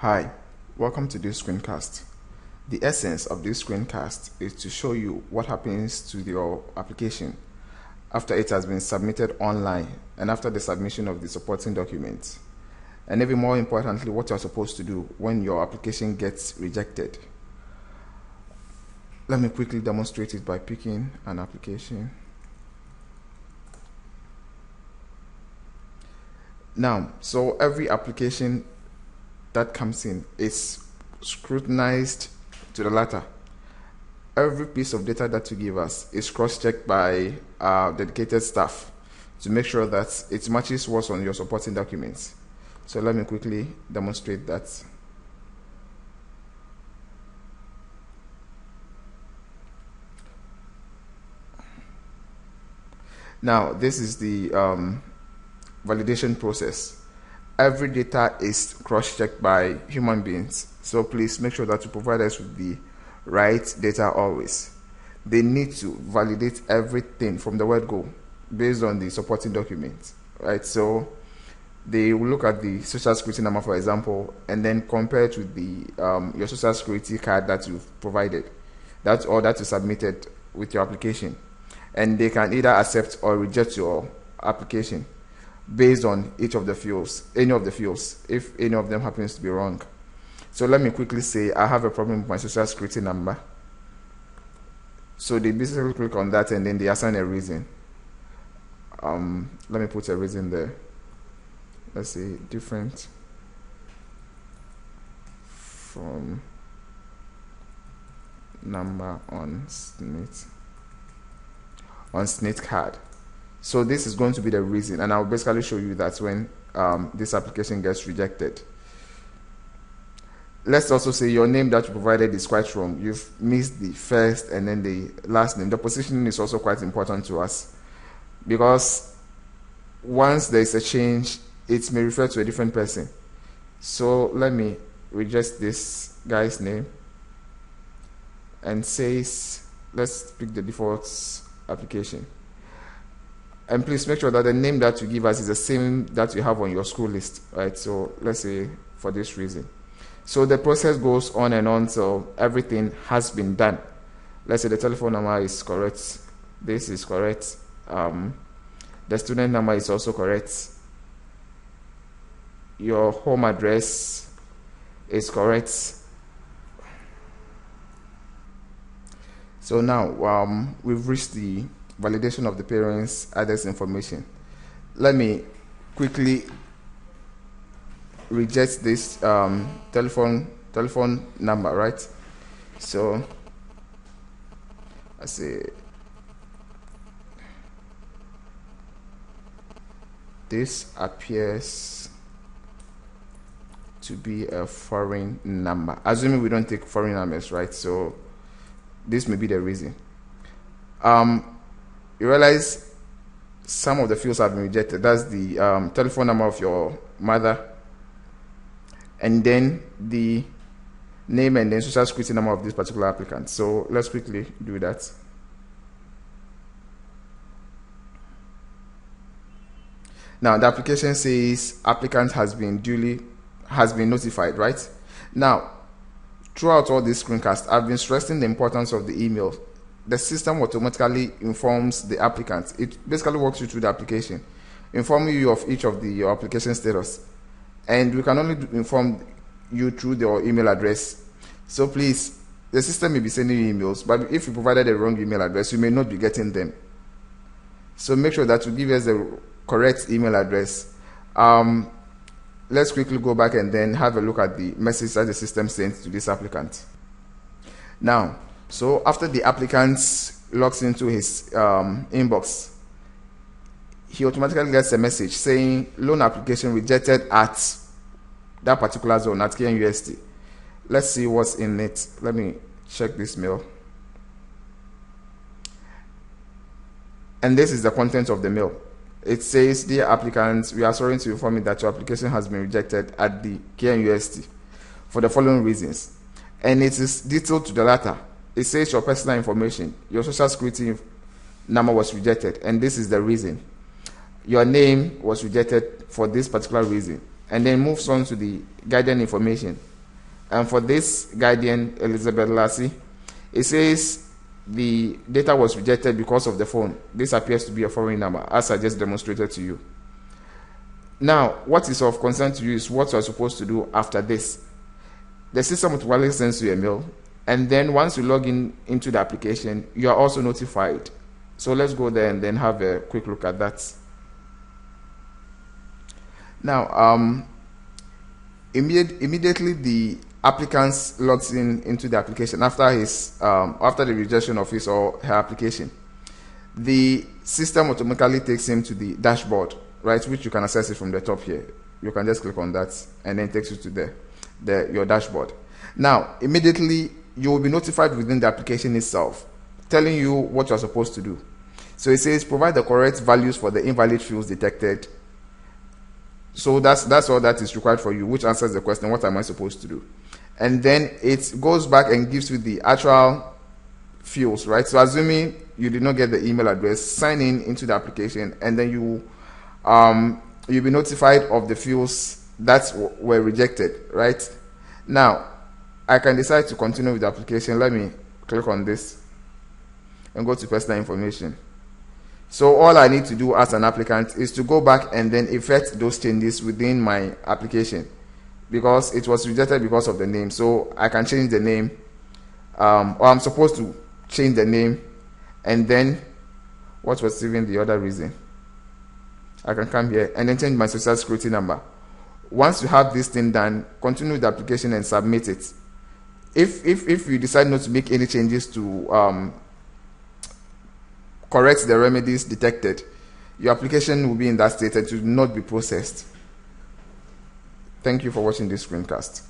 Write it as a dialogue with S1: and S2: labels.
S1: Hi, welcome to this screencast. The essence of this screencast is to show you what happens to your application after it has been submitted online and after the submission of the supporting documents, and even more importantly, what you're supposed to do when your application gets rejected. Let me quickly demonstrate it by picking an application. Now, so every application that comes in is scrutinized to the latter. Every piece of data that you give us is cross-checked by dedicated staff to make sure that it matches what's on your supporting documents. So let me quickly demonstrate that. Now, this is the validation process. Every data is cross-checked by human beings, so please make sure that you provide us with the right data always. They need to validate everything from the word go based on the supporting documents, right? So they will look at the social security number, for example, and then compare it with the your social security card that you've provided, that you submitted with your application, and they can either accept or reject your application based on each of the fields, any of the fields, if any of them happens to be wrong. So let me quickly say I have a problem with my social security number. So they basically click on that and then they assign a reason. Let me put a reason there. Let's say different from number on SNIT card. So this is going to be the reason, and I'll basically show you that when this application gets rejected. Let's also say your name that you provided is quite wrong. You've missed the first and then the last name. The positioning is also quite important to us, because once there is a change, it may refer to a different person. So let me reject this guy's name and says, let's pick the default application. And please make sure that the name that you give us is the same that you have on your school list, right? So let's say for this reason. So the process goes on and on till everything has been done. Let's say the telephone number is correct. This is correct. The student number is also correct. Your home address is correct. So now we've reached the validation of the parents' address information. Let me quickly reject this telephone number, right? So I say this appears to be a foreign number, assuming we don't take foreign numbers, right? So this may be the reason. You realize some of the fields have been rejected. That's the telephone number of your mother, and then the name and then social security number of this particular applicant. So let's quickly do that. Now the application says applicant has been notified, right? Now, throughout all this screencast, I've been stressing the importance of the email. The system automatically informs the applicant. It basically walks you through the application, informing you of each of your application status. And we can only inform you through your email address. So please, the system may be sending you emails, but if you provided a wrong email address, you may not be getting them. So make sure that you give us the correct email address. Let's quickly go back and then have a look at the message that the system sent to this applicant. Now, so after the applicant logs into his inbox, he automatically gets a message saying loan application rejected at that particular zone at KNUST. Let's see what's in it. Let me check this mail. And this is the content of the mail. It says, dear applicant, we are sorry to inform you that your application has been rejected at the KNUST for the following reasons. And it is detailed to the latter. It says your personal information, your social security number was rejected, and this is the reason. Your name was rejected for this particular reason. and then moves on to the guidance information. And for this guardian, Elizabeth Lassie, it says the data was rejected because of the phone. This appears to be a foreign number, as I just demonstrated to you. Now, what is of concern to you is what you are supposed to do after this. The system automatically sends you a mail, and then once you log into the application, you are also notified. So let's go there and then have a quick look at that. Now, immediately the applicant logs into the application after the rejection of his or her application. The system automatically takes him to the dashboard, right, which you can access it from the top here. You can just click on that, and then it takes you to your dashboard. Now, immediately you will be notified within the application itself, telling you what you're supposed to do. So it says provide the correct values for the invalid fields detected. So that's all that is required for you, which answers the question, what am I supposed to do? And then it goes back and gives you the actual fields, right? So assuming you did not get the email address, sign into the application, and then you'll be notified of the fields that were rejected, right? Now, I can decide to continue with the application. Let me click on this and go to personal information. So all I need to do as an applicant is to go back and then effect those changes within my application, because it was rejected because of the name. So I can change the name, or I'm supposed to change the name, and then what was even the other reason? I can come here and then change my social security number. Once you have this thing done, continue the application and submit it. If you decide not to make any changes to correct the remedies detected, your application will be in that state and it will not be processed. Thank you for watching this screencast.